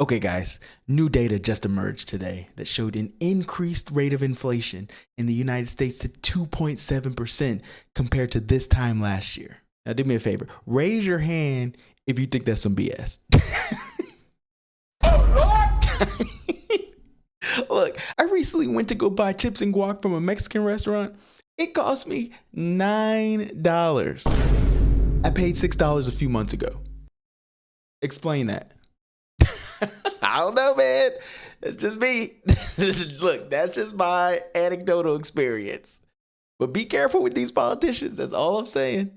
Okay, guys, new data just emerged today that showed an increased rate of inflation in the United States to 2.7% compared to this time last year. Now, do me a favor, raise your hand if you think that's some BS. Look, I recently went to go buy chips and guac from a Mexican restaurant. It cost me $9. I paid $6 a few months ago. Explain that. I don't know, man. It's just me. Look, that's just my anecdotal experience. But be careful with these politicians. That's all I'm saying.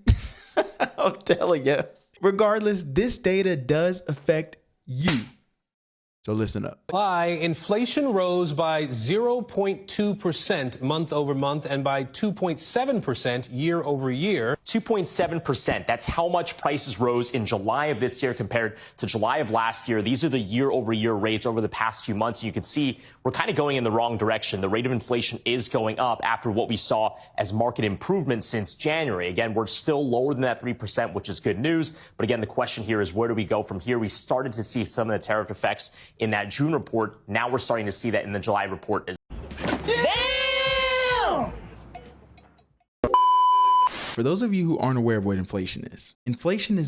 I'm telling you. Regardless, this data does affect you. So listen up. July, inflation rose by 0.2% month over month and by 2.7% year over year. 2.7%. That's how much prices rose in July of this year compared to July of last year. These are the year over year rates over the past few months. You can see we're kind of going in the wrong direction. The rate of inflation is going up after what we saw as market improvement since January. Again, we're still lower than that 3%, which is good news. But again, the question here is where do we go from here? We started to see some of the tariff effects in that June report. Now we're starting to see that in the July report as Damn! For those of you who aren't aware of what inflation is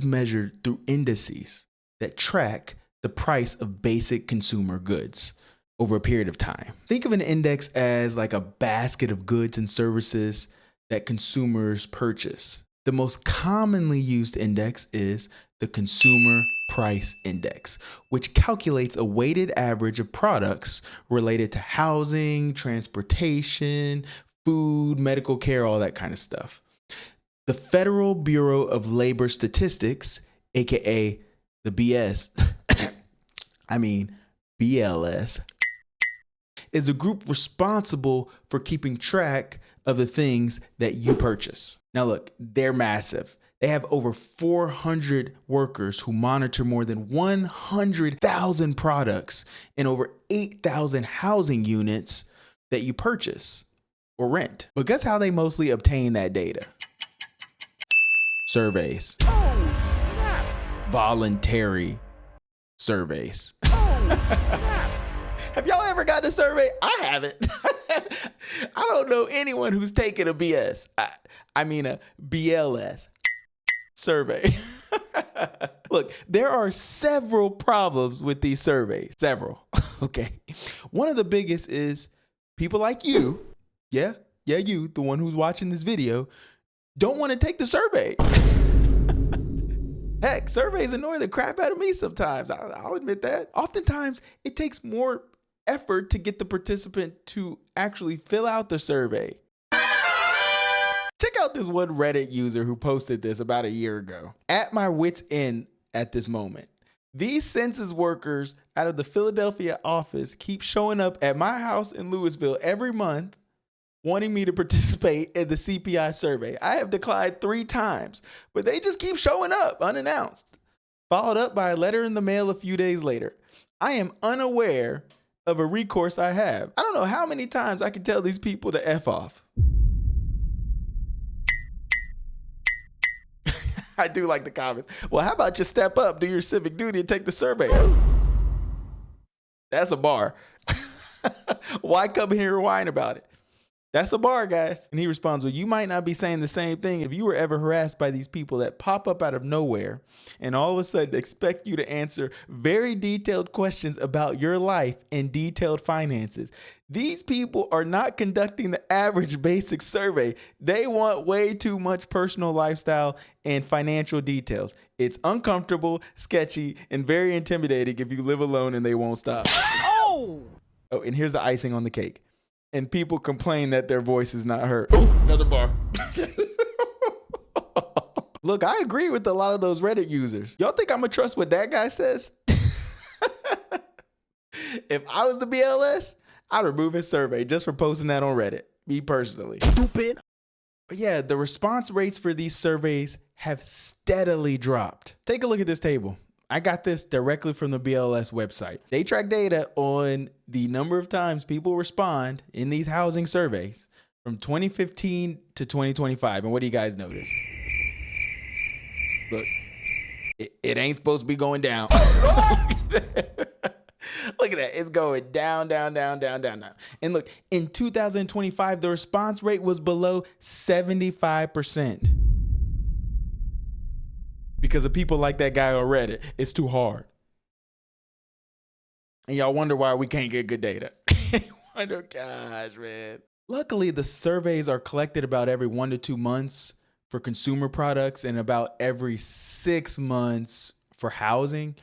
measured through indices that track the price of basic consumer goods over a period of time. Think of an index as like a basket of goods and services that consumers purchase. The most commonly used index is the Consumer Price Index, which calculates a weighted average of products related to housing, transportation, food, medical care, all that kind of stuff. The Federal Bureau of Labor Statistics, aka the BS, BLS, is a group responsible for keeping track of the things that you purchase. Now look, they're massive. They have over 400 workers who monitor more than 100,000 products and over 8,000 housing units that you purchase or rent. But guess how they mostly obtain that data? Surveys. Voluntary surveys. Have y'all ever gotten a survey? I haven't. I don't know anyone who's taken a BS. A BLS survey. Look, there are several problems with these surveys. Several. Okay. One of the biggest is people like you, you, the one who's watching this video, don't want to take the survey. Heck, surveys annoy the crap out of me sometimes. I'll admit that. Oftentimes, it takes more effort to get the participant to actually fill out the survey. Check out this one Reddit user who posted this about a year ago. At my wit's end at this moment. These census workers out of the Philadelphia office keep showing up at my house in Louisville every month wanting me to participate in the CPI survey. I have declined 3 times, but they just keep showing up unannounced. Followed up by a letter in the mail a few days later. I am unaware of a recourse I have. I don't know how many times I can tell these people to F off. I do like the comments. Well, how about you step up, do your civic duty, and take the survey? That's a bar. Why come here and whine about it? That's a bar, guys. And he responds, well, you might not be saying the same thing if you were ever harassed by these people that pop up out of nowhere and all of a sudden expect you to answer very detailed questions about your life and detailed finances. These people are not conducting the average basic survey. They want way too much personal lifestyle and financial details. It's uncomfortable, sketchy, and very intimidating if you live alone and they won't stop. Oh, and here's the icing on the cake. And people complain that their voice is not heard. Oh, another bar. Look, I agree with a lot of those Reddit users. Y'all think I'm gonna trust what that guy says? If I was the BLS, I'd remove his survey just for posting that on Reddit. Me personally. Stupid. But yeah, the response rates for these surveys have steadily dropped. Take a look at this table. I got this directly from the BLS website. They track data on the number of times people respond in these housing surveys from 2015 to 2025. And what do you guys notice? Look, it ain't supposed to be going down. Look at that. It's going down, down, down, down, down, down. And look, in 2025, the response rate was below 75%. Because of people like that guy on Reddit, it's too hard. And y'all wonder why we can't get good data. Wonder, gosh, man. Luckily, the surveys are collected about every 1 to 2 months for consumer products and about every 6 months for housing.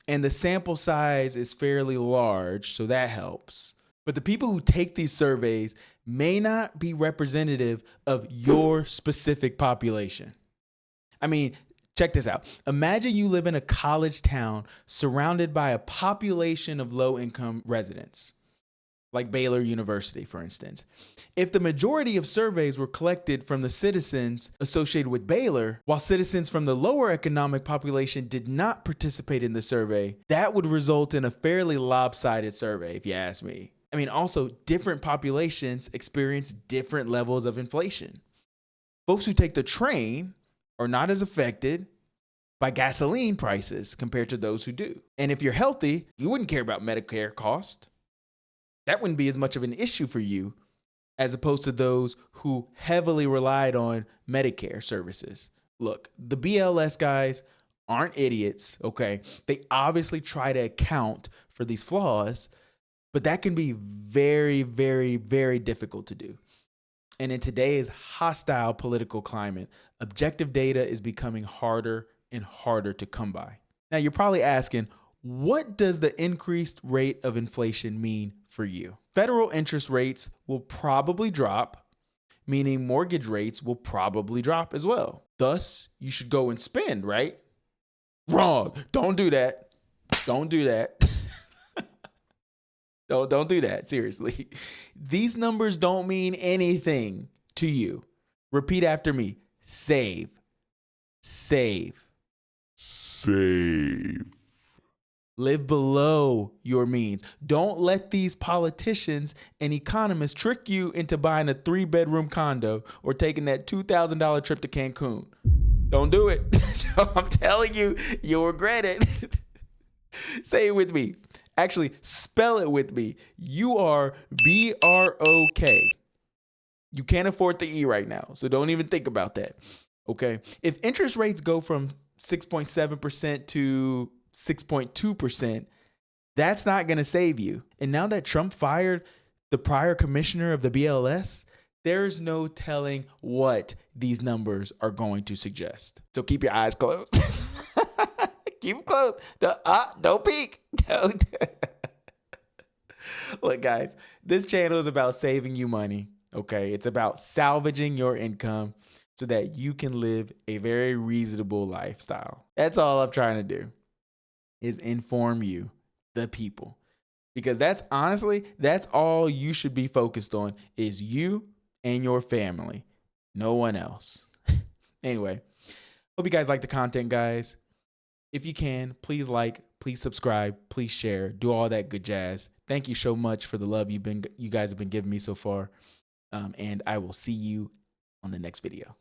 And the sample size is fairly large, so that helps. But the people who take these surveys may not be representative of your specific population. I mean, check this out. Imagine you live in a college town surrounded by a population of low-income residents, like Baylor University, for instance. If the majority of surveys were collected from the citizens associated with Baylor, while citizens from the lower economic population did not participate in the survey, that would result in a fairly lopsided survey, if you ask me. I mean, also, different populations experience different levels of inflation. Folks who take the train are not as affected by gasoline prices compared to those who do. And if you're healthy, you wouldn't care about Medicare cost. That wouldn't be as much of an issue for you as opposed to those who heavily relied on Medicare services. Look, the BLS guys aren't idiots, okay? They obviously try to account for these flaws, but that can be very, very, very difficult to do. And in today's hostile political climate, objective data is becoming harder and harder to come by. Now, you're probably asking, what does the increased rate of inflation mean for you? Federal interest rates will probably drop, meaning mortgage rates will probably drop as well. Thus, you should go and spend, right? Wrong. Don't do that. Don't do that. Don't do that. Seriously. These numbers don't mean anything to you. Repeat after me. Save. Save. Save. Live below your means. Don't let these politicians and economists trick you into buying a 3-bedroom condo or taking that $2,000 trip to Cancun. Don't do it. I'm telling you, you'll regret it. Say it with me. Actually, spell it with me. You are B-R-O-K. You can't afford the E right now, so don't even think about that. Okay? If interest rates go from 6.7% to 6.2%, that's not going to save you. And now that Trump fired the prior commissioner of the BLS, there's no telling what these numbers are going to suggest. So keep your eyes closed. Keep them closed. Don't peek. Don't. Look, guys, this channel is about saving you money. Okay? It's about salvaging your income so that you can live a very reasonable lifestyle. That's all I'm trying to do, is inform you, the people. Because that's all you should be focused on, is you and your family. No one else. Anyway, hope you guys like the content, guys. If you can, please like, please subscribe, please share, do all that good jazz. Thank you so much for the love you guys have been giving me so far. And I will see you on the next video.